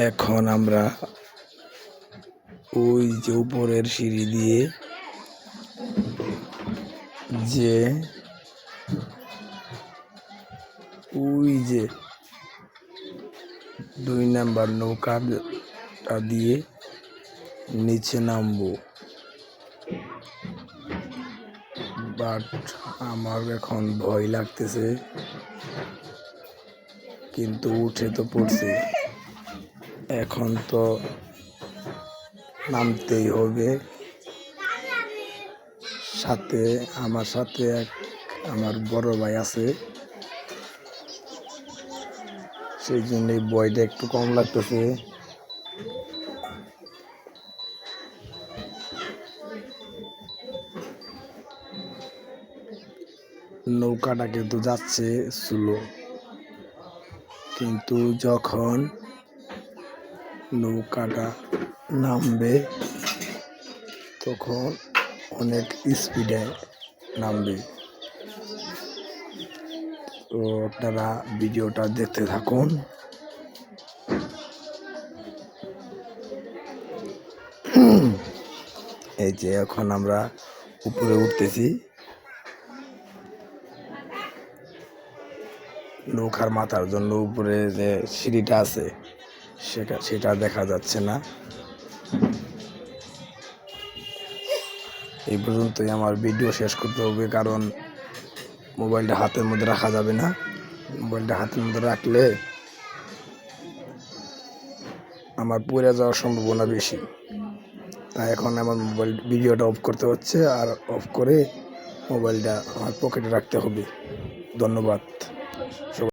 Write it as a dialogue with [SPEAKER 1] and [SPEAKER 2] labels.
[SPEAKER 1] এখন আমরা ওই যে উপরের সিঁড়ি দিয়ে যে ওই যে 2 নাম্বার নৌকাটা দিয়ে নিচে নামবো, বাট আমার এখন ভয় লাগতেছে, কিন্তু উঠে তো পড়ছি, এখন তো নামতেই হবে। আমার সাথে আমার বড় ভাই আছে, সেই জন্যই ভয়টা একটু কম লাগতেছে। নৌকাটা কিন্তু যাচ্ছে স্লো, কিন্তু যখন নৌকাটা নামবে তখন অনেক স্পিডে নামবে। তো আপনারা ভিডিওটা দেখতে থাকুন। এই যে এখন আমরা উপরে উঠতেছি, নৌকার মাথার জন্য উপরে যে সিঁড়িটা আছে সেটা দেখা যাচ্ছে না। এই পর্যন্তই আমার ভিডিও শেষ করতে হবে, কারণ মোবাইলটা হাতের মধ্যে রাখা যাবে না। মোবাইলটা হাতের মধ্যে রাখলে আমার পড়ে যাওয়ার সম্ভাবনা বেশি। তাই এখন আমার ভিডিওটা অফ করতে হচ্ছে, আর অফ করে মোবাইলটা আমার পকেটে রাখতে হবে। ধন্যবাদ।